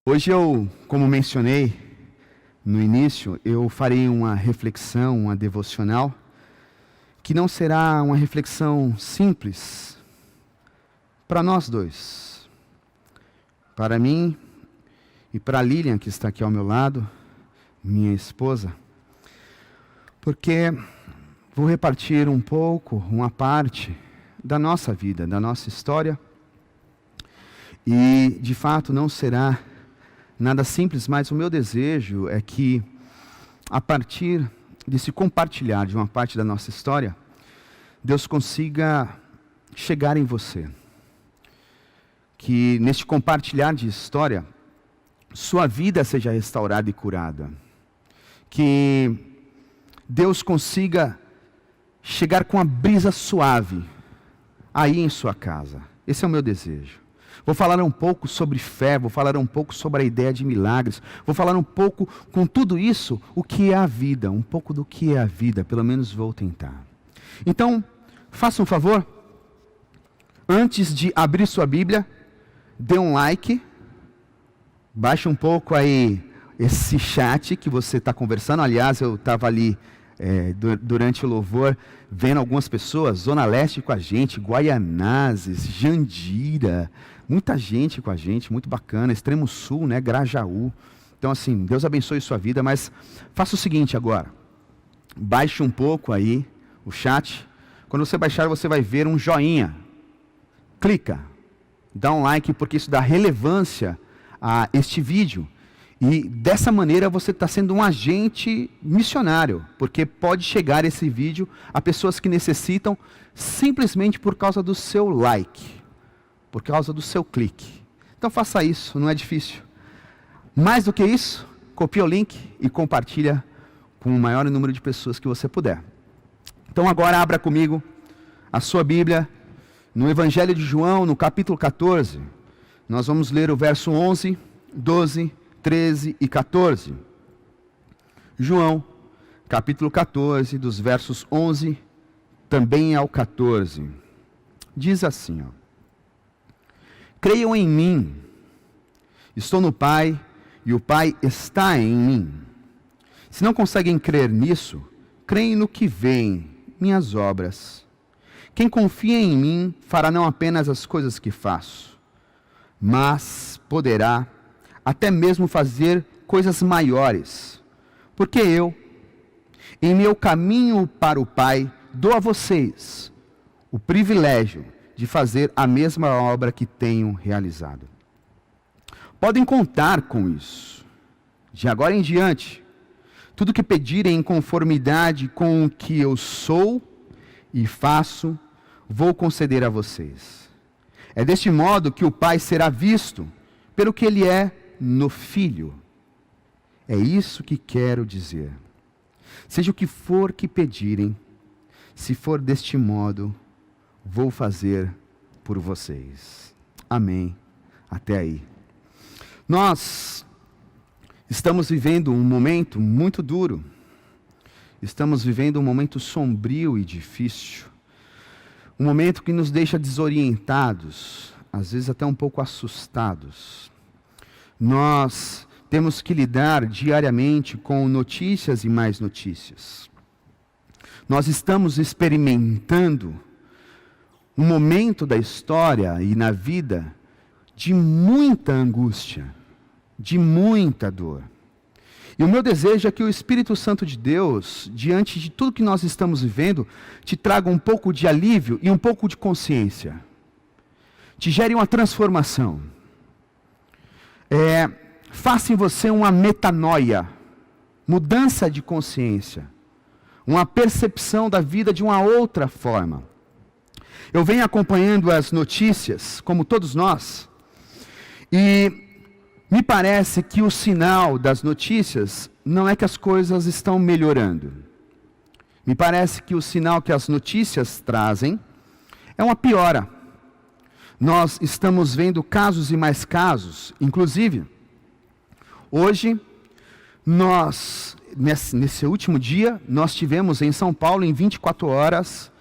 Hoje como mencionei no início, eu farei uma reflexão, uma devocional, que não será uma reflexão simples para nós dois. Para mim e para a Lilian, que está aqui ao meu lado, minha esposa, porque vou repartir um pouco, uma parte da nossa vida, da nossa história, e de fato não será nada simples, mas o meu desejo é que, a partir de se compartilhar de uma parte da nossa história, Deus consiga chegar em você. Que neste compartilhar de história, sua vida seja restaurada e curada. Que Deus consiga chegar com a brisa suave aí em sua casa. Esse é o meu desejo. Vou falar um pouco sobre fé, vou falar um pouco sobre a ideia de milagres, vou falar um pouco, com tudo isso, o que é a vida, um pouco do que é a vida, pelo menos vou tentar. Então, faça um favor, antes de abrir sua Bíblia, dê um like, baixe um pouco aí esse chat que você está conversando. Aliás, eu estava ali durante o louvor, vendo algumas pessoas, Zona Leste com a gente, Guaianazes, Jandira, muita gente com a gente, muito bacana, Extremo Sul, né, Grajaú. Então assim, Deus abençoe sua vida, mas faça o seguinte agora, baixe um pouco aí o chat, quando você baixar você vai ver um joinha, clica, dá um like, porque isso dá relevância a este vídeo. E dessa maneira você está sendo um agente missionário, porque pode chegar esse vídeo a pessoas que necessitam simplesmente por causa do seu like, por causa do seu clique. Então faça isso, não é difícil. Mais do que isso, copia o link e compartilha com o maior número de pessoas que você puder. Então agora abra comigo a sua Bíblia no Evangelho de João, no capítulo 14. Nós vamos ler o verso 11, 12, 13 e 14. João, capítulo 14, dos versos 11 também ao 14. Diz assim, ó: Creiam em mim, estou no Pai e o Pai está em mim. Se não conseguem crer nisso, creem no que vem, minhas obras. Quem confia em mim fará não apenas as coisas que faço, mas poderá até mesmo fazer coisas maiores, porque eu, em meu caminho para o Pai, dou a vocês o privilégio de fazer a mesma obra que tenho realizado. Podem contar com isso. De agora em diante, tudo que pedirem em conformidade com o que eu sou e faço, vou conceder a vocês. É deste modo que o Pai será visto pelo que Ele é no Filho. É isso que quero dizer. Seja o que for que pedirem, se for deste modo, vou fazer por vocês. Amém. Até aí. Nós estamos vivendo um momento muito duro. Estamos vivendo um momento sombrio e difícil. Um momento que nos deixa desorientados, às vezes até um pouco assustados. Nós temos que lidar diariamente com notícias e mais notícias. Nós estamos experimentando um momento da história e na vida de muita angústia, de muita dor. E o meu desejo é que o Espírito Santo de Deus, diante de tudo que nós estamos vivendo, te traga um pouco de alívio e um pouco de consciência. Te gere uma transformação. Faça em você uma metanoia, mudança de consciência, uma percepção da vida de uma outra forma. Eu venho acompanhando as notícias, como todos nós, e me parece que o sinal das notícias não é que as coisas estão melhorando. Me parece que o sinal que as notícias trazem é uma piora. Nós estamos vendo casos e mais casos, inclusive, hoje, nesse último dia, nós tivemos em São Paulo, em 24 horas,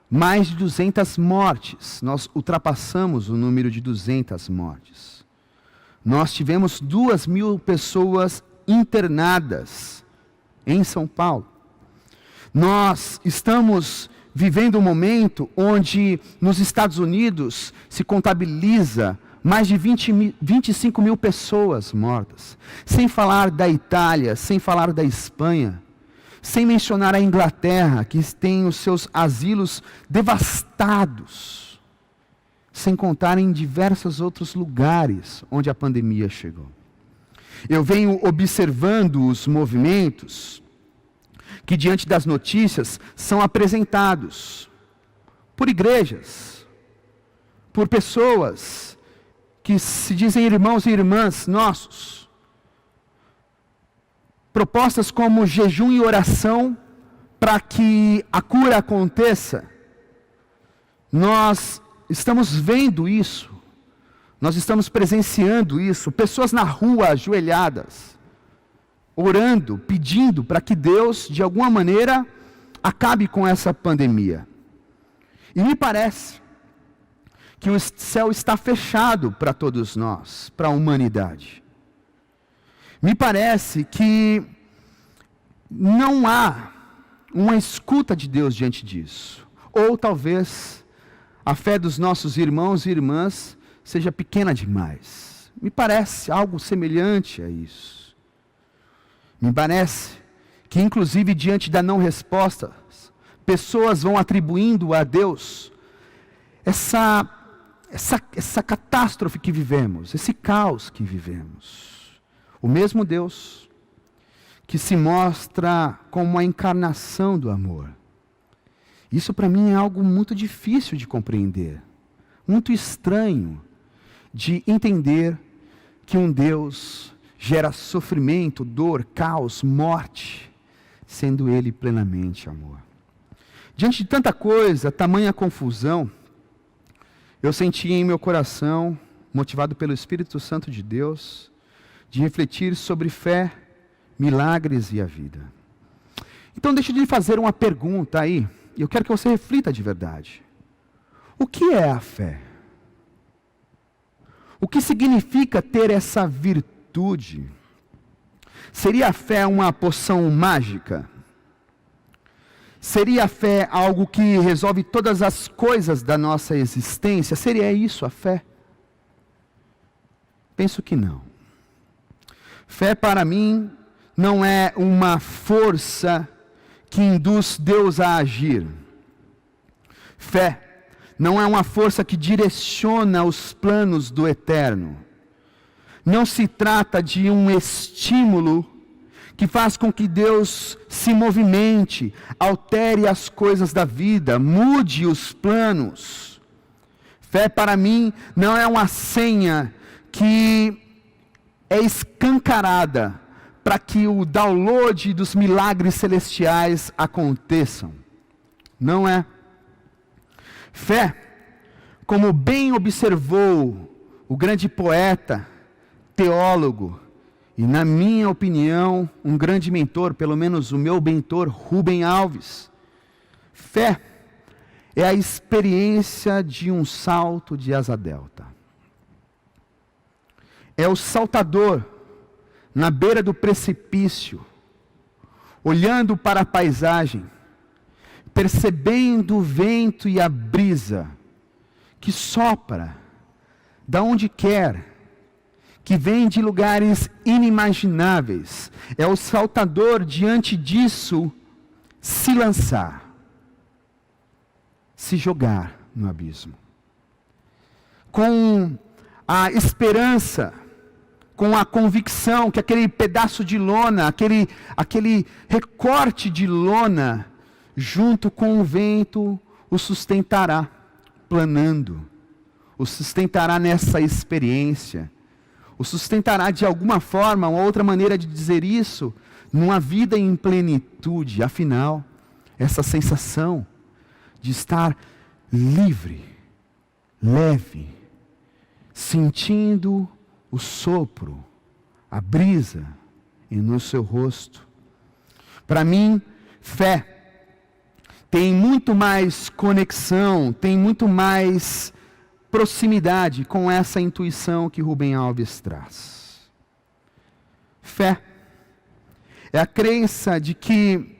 mais de 200 mortes. Nós ultrapassamos o número de 200 mortes. Nós tivemos 2.000 pessoas internadas em São Paulo. Nós estamos vivendo um momento onde nos Estados Unidos se contabiliza mais de 25 mil pessoas mortas. Sem falar da Itália, sem falar da Espanha, sem mencionar a Inglaterra, que tem os seus asilos devastados, sem contar em diversos outros lugares onde a pandemia chegou. Eu venho observando os movimentos que, diante das notícias, são apresentados por igrejas, por pessoas que se dizem irmãos e irmãs nossos. Propostas como jejum e oração para que a cura aconteça. Nós estamos vendo isso, nós estamos presenciando isso, pessoas na rua ajoelhadas, orando, pedindo para que Deus, de alguma maneira, acabe com essa pandemia. E me parece que o céu está fechado para todos nós, para a humanidade. Me parece que não há uma escuta de Deus diante disso. Ou talvez a fé dos nossos irmãos e irmãs seja pequena demais. Me parece algo semelhante a isso. Me parece que, inclusive, diante da não resposta, pessoas vão atribuindo a Deus essa catástrofe que vivemos, esse caos que vivemos. O mesmo Deus que se mostra como a encarnação do amor. Isso para mim é algo muito difícil de compreender, muito estranho de entender que um Deus gera sofrimento, dor, caos, morte, sendo Ele plenamente amor. Diante de tanta coisa, tamanha confusão, eu senti em meu coração, motivado pelo Espírito Santo de Deus, de refletir sobre fé, milagres e a vida. Então deixa eu lhe fazer uma pergunta aí, e eu quero que você reflita de verdade. O que é a fé? O que significa ter essa virtude? Seria a fé uma poção mágica? Seria a fé algo que resolve todas as coisas da nossa existência? Seria isso a fé? Penso que não. Fé para mim não é uma força que induz Deus a agir. Fé não é uma força que direciona os planos do eterno. Não se trata de um estímulo que faz com que Deus se movimente, altere as coisas da vida, mude os planos. Fé para mim não é uma senha que é escancarada para que o download dos milagres celestiais aconteçam. Não é. Fé, como bem observou o grande poeta, teólogo, e na minha opinião, um grande mentor, pelo menos o meu mentor, Rubem Alves. Fé é a experiência de um salto de asa delta. É o saltador na beira do precipício, olhando para a paisagem, percebendo o vento e a brisa que sopra da onde quer, que vem de lugares inimagináveis. É o saltador diante disso se lançar, se jogar no abismo, com a esperança, com a convicção que aquele pedaço de lona, aquele recorte de lona, junto com o vento, o sustentará, planando, o sustentará nessa experiência, o sustentará de alguma forma, uma outra maneira de dizer isso, numa vida em plenitude. Afinal, essa sensação de estar livre, leve, sentindo o sopro, a brisa no seu rosto. Para mim, fé tem muito mais conexão, tem muito mais proximidade com essa intuição que Rubem Alves traz. Fé é a crença de que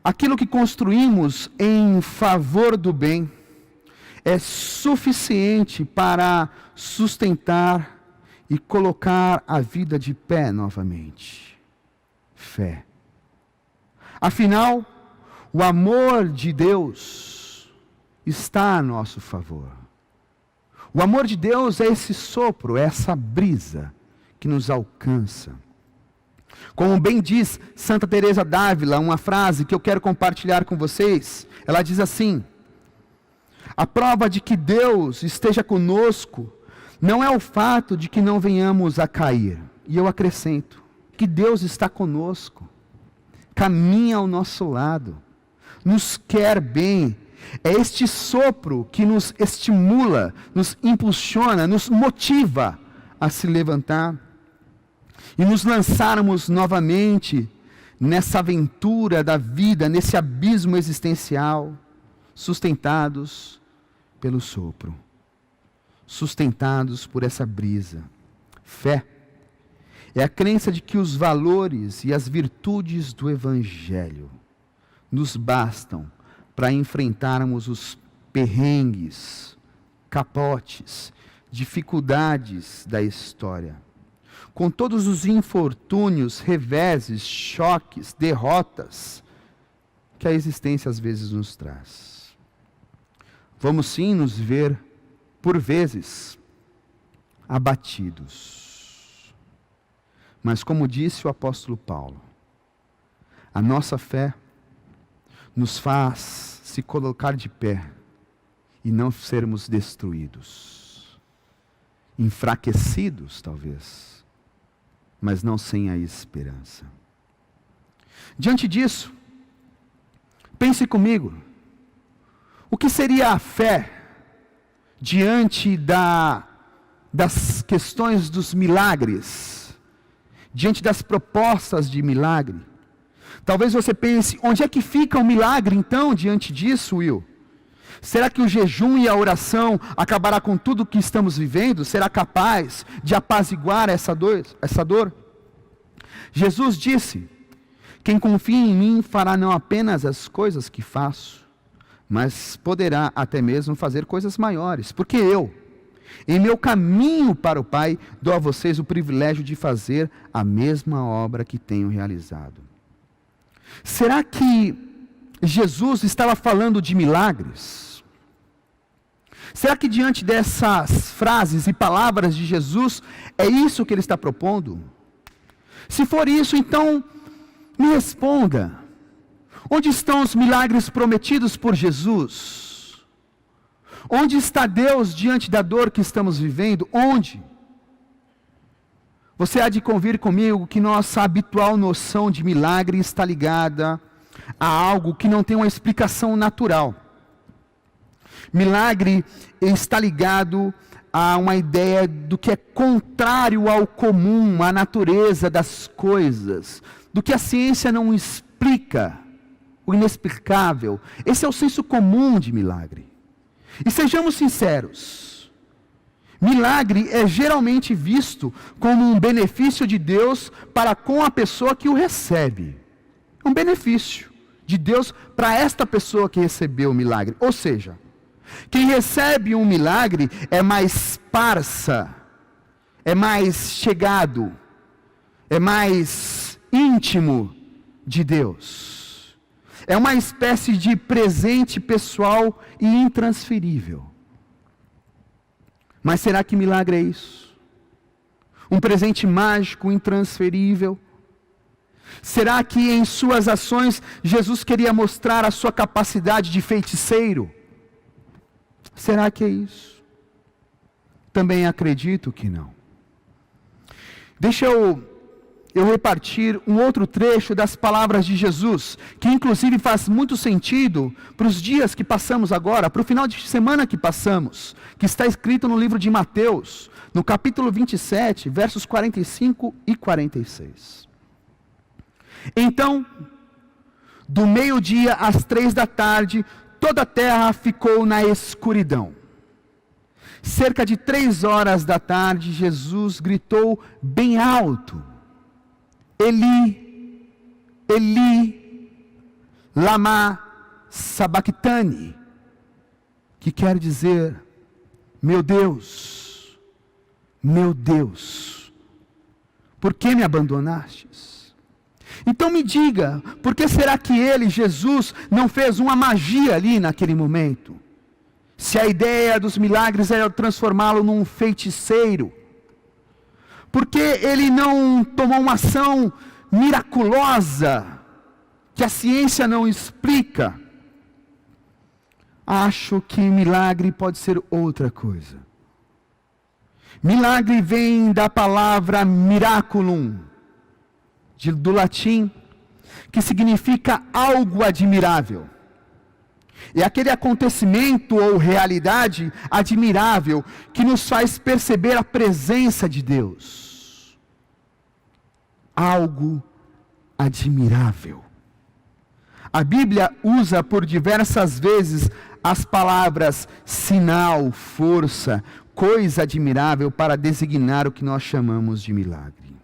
aquilo que construímos em favor do bem é suficiente para sustentar e colocar a vida de pé novamente. Fé. Afinal, o amor de Deus está a nosso favor. O amor de Deus é esse sopro, é essa brisa que nos alcança. Como bem diz Santa Teresa d'Ávila, uma frase que eu quero compartilhar com vocês, ela diz assim: a prova de que Deus esteja conosco não é o fato de que não venhamos a cair. E eu acrescento, que Deus está conosco, caminha ao nosso lado, nos quer bem. É este sopro que nos estimula, nos impulsiona, nos motiva a se levantar e nos lançarmos novamente nessa aventura da vida, nesse abismo existencial, sustentados pelo sopro, sustentados por essa brisa. Fé é a crença de que os valores e as virtudes do Evangelho nos bastam para enfrentarmos os perrengues, capotes, dificuldades da história, com todos os infortúnios, reveses, choques, derrotas que a existência às vezes nos traz. Vamos sim nos ver, por vezes, abatidos. Mas como disse o apóstolo Paulo, a nossa fé nos faz se colocar de pé e não sermos destruídos, enfraquecidos talvez, mas não sem a esperança. Diante disso, pense comigo, o que seria a fé diante das questões dos milagres, diante das propostas de milagre? Talvez você pense, onde é que fica o milagre então diante disso, Will? Será que o jejum e a oração acabará com tudo o que estamos vivendo? Será capaz de apaziguar essa dor? Jesus disse, quem confia em mim fará não apenas as coisas que faço, mas poderá até mesmo fazer coisas maiores, porque eu, em meu caminho para o Pai, dou a vocês o privilégio de fazer a mesma obra que tenho realizado. Será que Jesus estava falando de milagres? Será que diante dessas frases e palavras de Jesus, é isso que ele está propondo? Se for isso, então, me responda. Onde estão os milagres prometidos por Jesus? Onde está Deus diante da dor que estamos vivendo? Onde? Você há de convir comigo que nossa habitual noção de milagre está ligada a algo que não tem uma explicação natural. Milagre está ligado a uma ideia do que é contrário ao comum, à natureza das coisas, do que a ciência não explica, o inexplicável. Esse é o senso comum de milagre. E sejamos sinceros, milagre é geralmente visto como um benefício de Deus para com a pessoa que o recebe. Um benefício de Deus para esta pessoa que recebeu o milagre. Ou seja, quem recebe um milagre é mais parça, é mais chegado, é mais íntimo de Deus. É uma espécie de presente pessoal e intransferível. Mas será que milagre é isso? Um presente mágico, intransferível? Será que em suas ações Jesus queria mostrar a sua capacidade de feiticeiro? Será que é isso? Também acredito que não. Deixa eu repartir um outro trecho das palavras de Jesus, que inclusive faz muito sentido para os dias que passamos agora, para o final de semana que passamos, que está escrito no livro de Mateus, no capítulo 27, versos 45 e 46. Então, do meio-dia às 3 da tarde, toda a terra ficou na escuridão. cerca de 3 horas da tarde, Jesus gritou bem alto: Eli, Eli, lama sabachthani, que quer dizer: meu Deus, por que me abandonastes? Então me diga, por que será que ele, Jesus, não fez uma magia ali naquele momento? Se a ideia dos milagres era transformá-lo num feiticeiro, por que ele não tomou uma ação miraculosa, que a ciência não explica? Acho que milagre pode ser outra coisa. Milagre vem da palavra miraculum, do latim, que significa algo admirável. É aquele acontecimento ou realidade admirável que nos faz perceber a presença de Deus. Algo admirável. A Bíblia usa por diversas vezes as palavras sinal, força, coisa admirável para designar o que nós chamamos de milagre.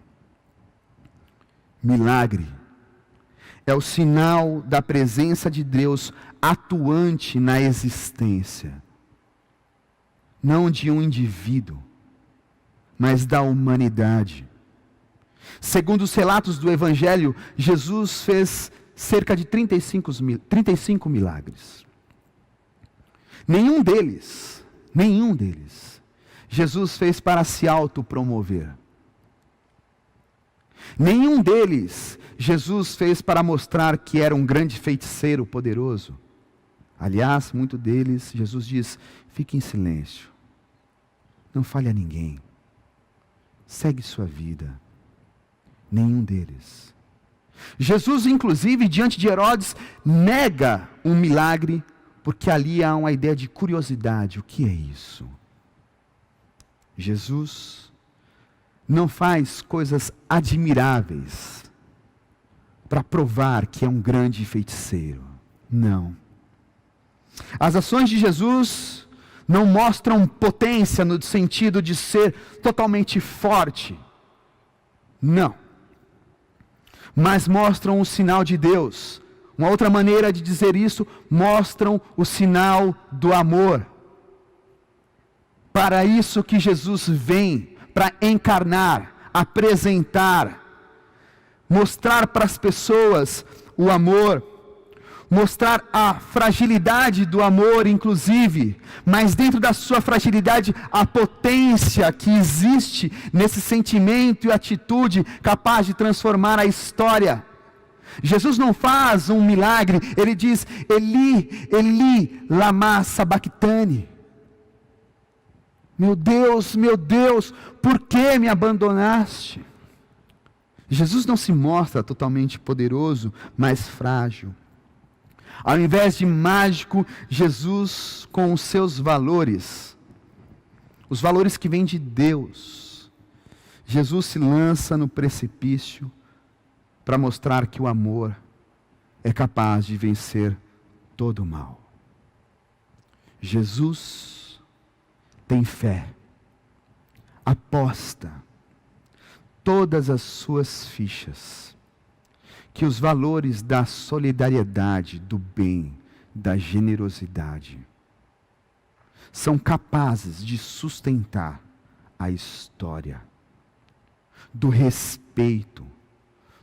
Milagre é o sinal da presença de Deus atuante na existência, não de um indivíduo, mas da humanidade. Segundo os relatos do Evangelho, Jesus fez cerca de 35 milagres. Nenhum deles, Jesus fez para se autopromover. Nenhum deles Jesus fez para mostrar que era um grande feiticeiro poderoso. Aliás, muito deles, Jesus diz: fique em silêncio, não fale a ninguém, segue sua vida. Nenhum deles. Jesus, inclusive, diante de Herodes, nega um milagre, porque ali há uma ideia de curiosidade. O que é isso? Jesus não faz coisas admiráveis para provar que é um grande feiticeiro. Não. As ações de Jesus não mostram potência no sentido de ser totalmente forte. Não. Mas mostram o sinal de Deus. Uma outra maneira de dizer isso, mostram o sinal do amor. Para isso que Jesus vem, para encarnar, apresentar, mostrar para as pessoas o amor, mostrar a fragilidade do amor, inclusive, mas dentro da sua fragilidade, a potência que existe nesse sentimento e atitude capaz de transformar a história. Jesus não faz um milagre, ele diz: Eli, Eli, lama sabachthani. Meu Deus, por que me abandonaste? Jesus não se mostra totalmente poderoso, mas frágil. Ao invés de mágico, Jesus, com os seus valores, os valores que vêm de Deus, Jesus se lança no precipício para mostrar que o amor é capaz de vencer todo o mal. Jesus tem fé, aposta todas as suas fichas, que os valores da solidariedade, do bem, da generosidade, são capazes de sustentar a história, do respeito,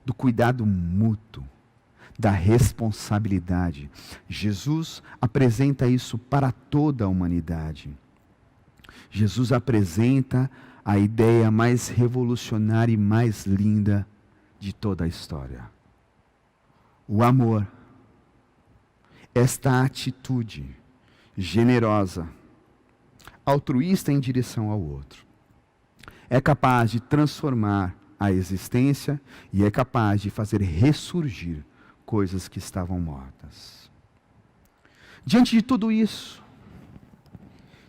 do cuidado mútuo, da responsabilidade. Jesus apresenta isso para toda a humanidade. Jesus apresenta a ideia mais revolucionária e mais linda de toda a história. O amor, esta atitude generosa, altruísta em direção ao outro, é capaz de transformar a existência e é capaz de fazer ressurgir coisas que estavam mortas. Diante de tudo isso,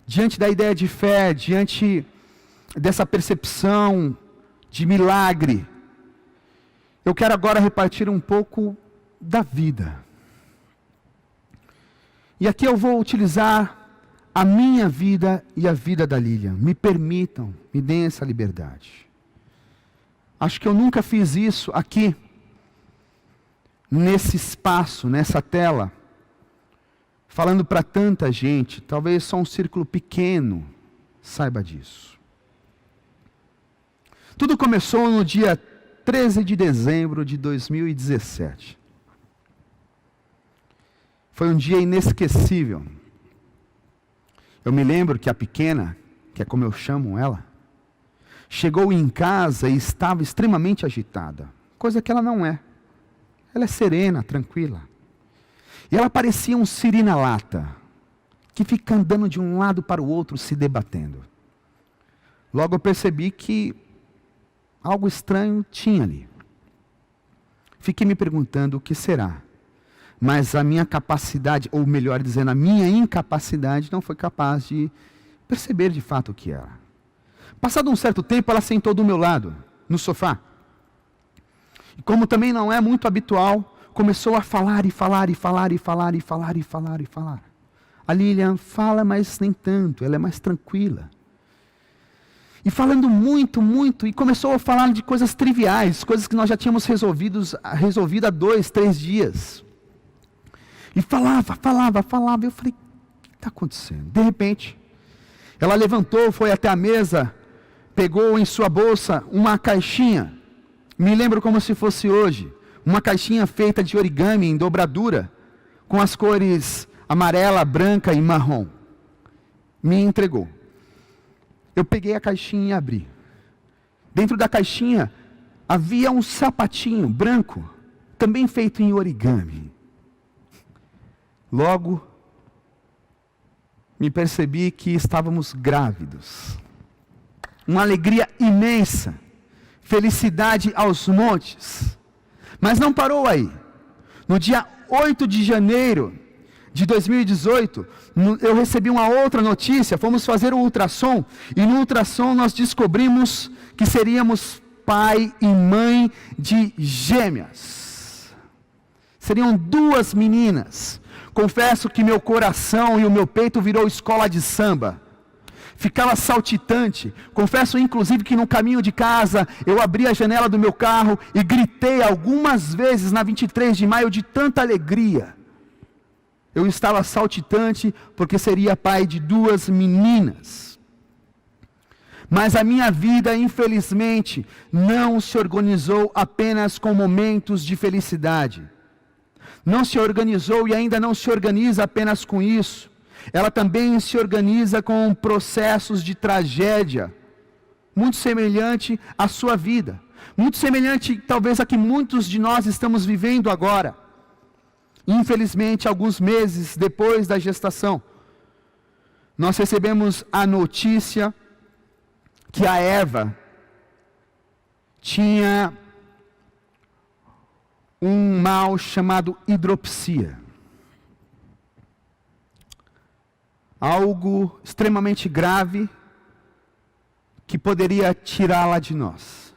diante da ideia de fé, diante dessa percepção de milagre, eu quero agora repartir um pouco da vida. E aqui eu vou utilizar a minha vida e a vida da Lilian. Me permitam, me deem essa liberdade. Acho que eu nunca fiz isso aqui, nesse espaço, nessa tela, falando para tanta gente. Talvez só um círculo pequeno saiba disso. Tudo começou no dia 13 de dezembro de 2017. Foi um dia inesquecível. Eu me lembro que a pequena, que é como eu chamo ela, chegou em casa e estava extremamente agitada, coisa que ela não é. Ela é serena, tranquila. E ela parecia um siri na lata, que fica andando de um lado para o outro, se debatendo. Logo eu percebi que algo estranho tinha ali. Fiquei me perguntando o que será. Mas a minha capacidade, ou melhor dizendo, a minha incapacidade não foi capaz de perceber de fato o que era. Passado um certo tempo, ela sentou do meu lado, no sofá. E como também não é muito habitual, começou a falar e falar e falar e falar e falar e falar e falar. A Lilian fala, mas nem tanto, ela é mais tranquila. E falando muito, muito, e começou a falar de coisas triviais, coisas que nós já tínhamos resolvido há 2, 3 dias. E falava, eu falei, o que está acontecendo? De repente, ela levantou, foi até a mesa, pegou em sua bolsa uma caixinha, me lembro como se fosse hoje, uma caixinha feita de origami em dobradura, com as cores amarela, branca e marrom. Me entregou. Eu peguei a caixinha e abri. Dentro da caixinha havia um sapatinho branco, também feito em origami. Logo, me percebi que estávamos grávidos. Uma alegria imensa, felicidade aos montes. Mas não parou aí. No dia 8 de janeiro de 2018, eu recebi uma outra notícia, fomos fazer o ultrassom, e no ultrassom nós descobrimos que seríamos pai e mãe de gêmeas. Seriam 2 meninas. Confesso que meu coração e o meu peito virou escola de samba. Ficava saltitante. Confesso inclusive que no caminho de casa, eu abri a janela do meu carro e gritei algumas vezes na 23 de maio de tanta alegria. Eu estava saltitante porque seria pai de 2 meninas. Mas a minha vida, infelizmente, não se organizou apenas com momentos de felicidade. Não se organizou e ainda não se organiza apenas com isso. Ela também se organiza com processos de tragédia, muito semelhante à sua vida. Muito semelhante, talvez, a que muitos de nós estamos vivendo agora. Infelizmente, alguns meses depois da gestação, nós recebemos a notícia que a Eva tinha um mal chamado hidropsia. Algo extremamente grave que poderia tirá-la de nós.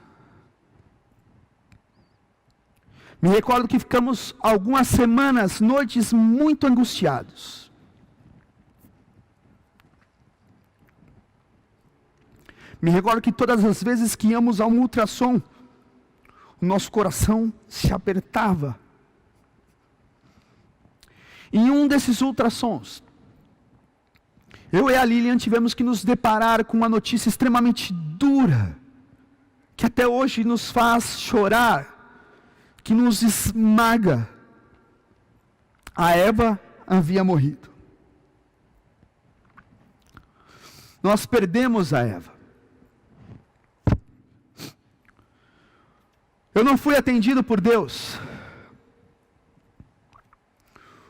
Me recordo que ficamos algumas semanas, noites muito angustiados. Me recordo que todas as vezes que íamos a um ultrassom, o nosso coração se apertava. Em um desses ultrassons, eu e a Lilian tivemos que nos deparar com uma notícia extremamente dura, que até hoje nos faz chorar, que nos esmaga. A Eva havia morrido. Nós perdemos a Eva. Eu não fui atendido por Deus,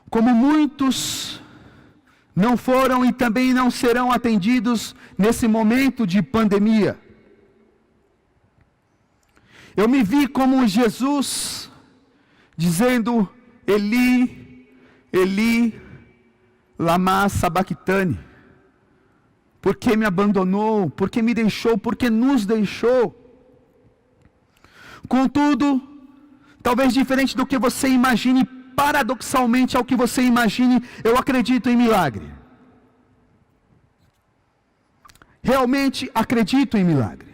como muitos não foram e também não serão atendidos nesse momento de pandemia. Eu me vi como Jesus dizendo: Eli, Eli, lama sabachthani. Por que me abandonou? Por que me deixou? Por que nos deixou? Contudo, talvez diferente do que você imagine, paradoxalmente ao que você imagine, eu acredito em milagre. realmente acredito em milagre.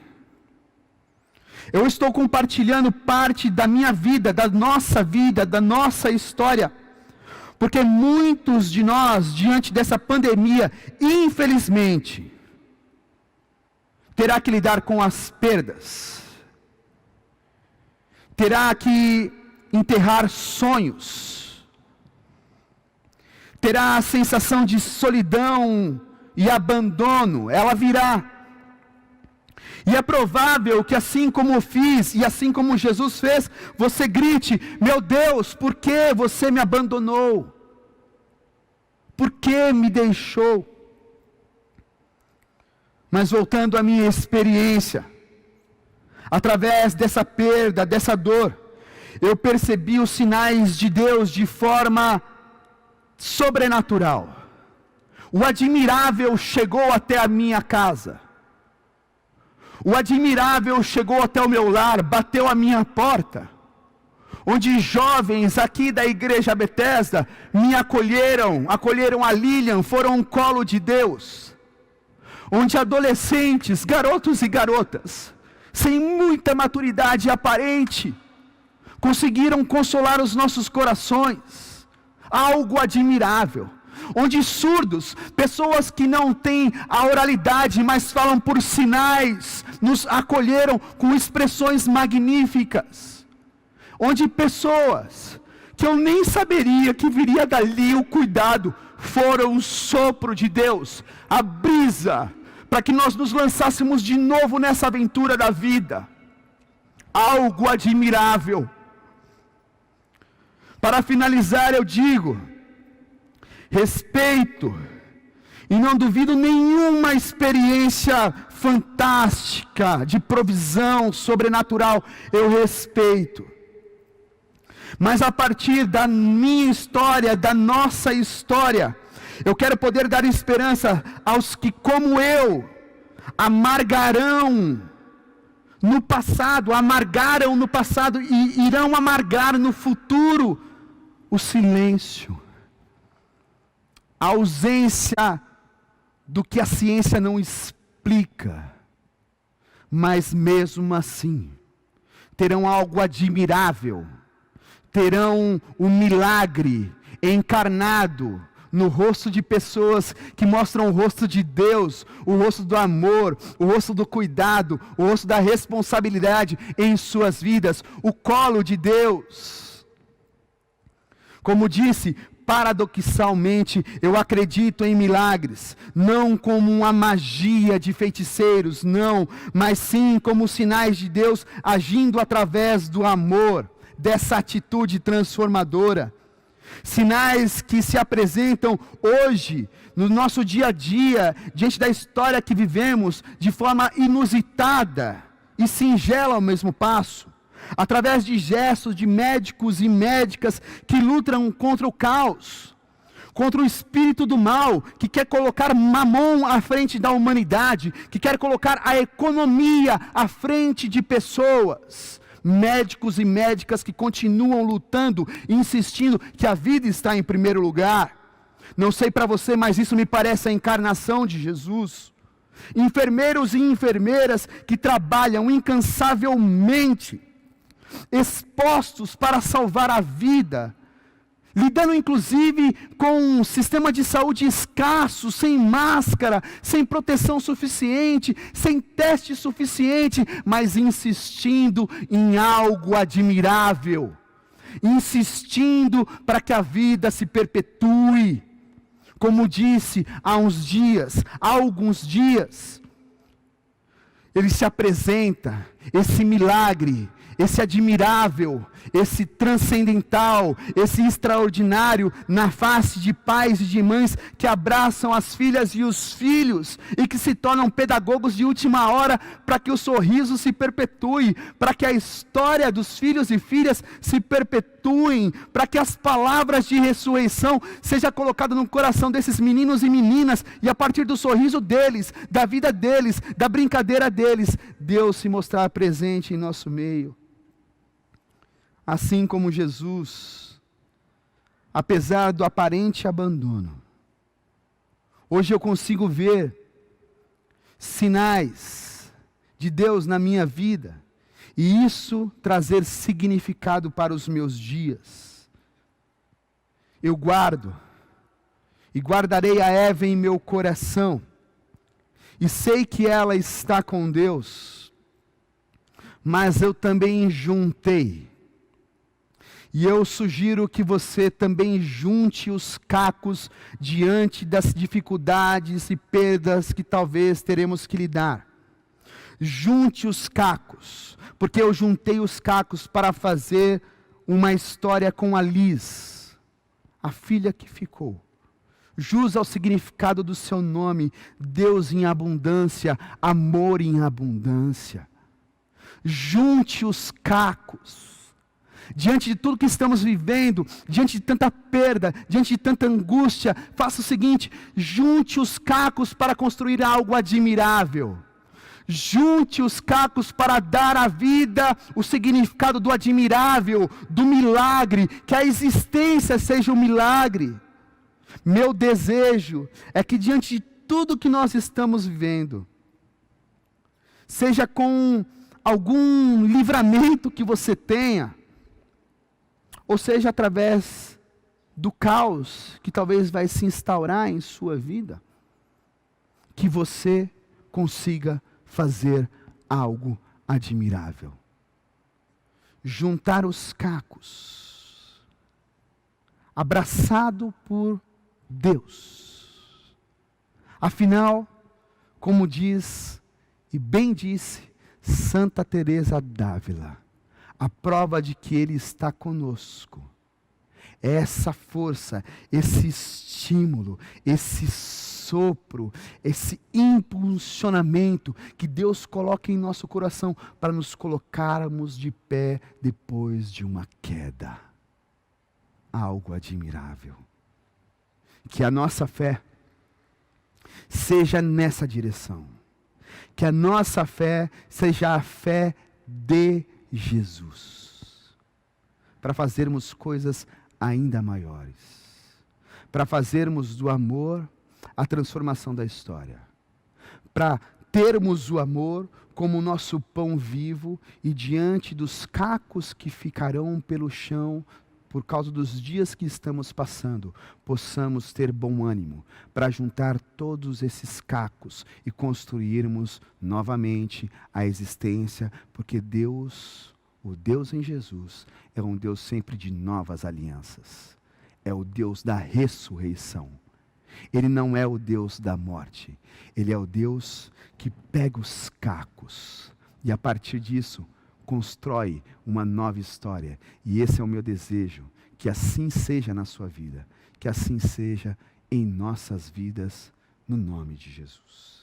Eu estou compartilhando parte da minha vida, da nossa história, porque muitos de nós, diante dessa pandemia, infelizmente, terá que lidar com as perdas, terá que enterrar sonhos, terá a sensação de solidão e abandono, ela virá. E é provável que assim como eu fiz, e assim como Jesus fez, você grite: meu Deus, por que você me abandonou? Por que me deixou? Mas voltando à minha experiência, através dessa perda, dessa dor, eu percebi os sinais de Deus de forma sobrenatural. O admirável chegou até a minha casa. O admirável chegou até o meu lar, bateu à minha porta, onde jovens aqui da igreja Bethesda me acolheram a Lilian, foram um colo de Deus, onde adolescentes, garotos e garotas, sem muita maturidade aparente, conseguiram consolar os nossos corações, algo admirável. Onde surdos, pessoas que não têm a oralidade, mas falam por sinais, nos acolheram com expressões magníficas. Onde pessoas que eu nem saberia que viria dali o cuidado, foram o sopro de Deus, a brisa, para que nós nos lançássemos de novo nessa aventura da vida. Algo admirável. Para finalizar, eu digo: respeito, e não duvido nenhuma experiência fantástica, de provisão sobrenatural, eu respeito. Mas a partir da minha história, da nossa história, eu quero poder dar esperança aos que, como eu, amargaram no passado e irão amargar no futuro o silêncio. A ausência do que a ciência não explica, mas mesmo assim, terão algo admirável, terão um milagre encarnado no rosto de pessoas que mostram o rosto de Deus, o rosto do amor, o rosto do cuidado, o rosto da responsabilidade em suas vidas, o colo de Deus. Como disse, paradoxalmente, eu acredito em milagres, não como uma magia de feiticeiros, não, mas sim como sinais de Deus agindo através do amor, dessa atitude transformadora. Sinais que se apresentam hoje, no nosso dia a dia, diante da história que vivemos, de forma inusitada e singela ao mesmo passo. Através de gestos de médicos e médicas que lutam contra o caos, contra o espírito do mal, que quer colocar mamon à frente da humanidade, que quer colocar a economia à frente de pessoas. Médicos e médicas que continuam lutando, insistindo que a vida está em primeiro lugar. Não sei para você, mas isso me parece a encarnação de Jesus. Enfermeiros e enfermeiras que trabalham incansavelmente, expostos para salvar a vida, lidando inclusive com um sistema de saúde escasso, sem máscara, sem proteção suficiente, sem teste suficiente, mas insistindo em algo admirável, insistindo para que a vida se perpetue. Como disse há alguns dias, ele se apresenta, esse milagre, esse admirável, esse transcendental, esse extraordinário, na face de pais e de mães que abraçam as filhas e os filhos, e que se tornam pedagogos de última hora, para que o sorriso se perpetue, para que a história dos filhos e filhas se perpetuem, para que as palavras de ressurreição sejam colocadas no coração desses meninos e meninas, e a partir do sorriso deles, da vida deles, da brincadeira deles, Deus se mostrar presente em nosso meio. Assim como Jesus, apesar do aparente abandono, hoje eu consigo ver sinais de Deus na minha vida, e isso trazer significado para os meus dias. Eu guardo, e guardarei a Eva em meu coração, e sei que ela está com Deus, mas eu também juntei. E eu sugiro que você também junte os cacos diante das dificuldades e perdas que talvez teremos que lidar. Junte os cacos, porque eu juntei os cacos para fazer uma história com a Liz, a filha que ficou. Jus ao significado do seu nome, Deus em abundância, amor em abundância. Junte os cacos. Diante de tudo que estamos vivendo, diante de tanta perda, diante de tanta angústia, faça o seguinte: junte os cacos para construir algo admirável. Junte os cacos para dar à vida o significado do admirável, do milagre, que a existência seja um milagre. Meu desejo é que diante de tudo que nós estamos vivendo, seja com algum livramento que você tenha, ou seja através do caos que talvez vai se instaurar em sua vida, que você consiga fazer algo admirável. Juntar os cacos, abraçado por Deus. Afinal, como diz e bem disse Santa Teresa d'Ávila, a prova de que Ele está conosco é essa força, esse estímulo, esse sopro, esse impulsionamento que Deus coloca em nosso coração para nos colocarmos de pé depois de uma queda. Algo admirável. Que a nossa fé seja nessa direção. Que a nossa fé seja a fé de Jesus, para fazermos coisas ainda maiores, para fazermos do amor a transformação da história, para termos o amor como nosso pão vivo e diante dos cacos que ficarão pelo chão por causa dos dias que estamos passando, possamos ter bom ânimo para juntar todos esses cacos e construirmos novamente a existência, porque Deus, o Deus em Jesus, é um Deus sempre de novas alianças. É o Deus da ressurreição. Ele não é o Deus da morte. Ele é o Deus que pega os cacos e a partir disso constrói uma nova história. E esse é o meu desejo, que assim seja na sua vida, que assim seja em nossas vidas, no nome de Jesus.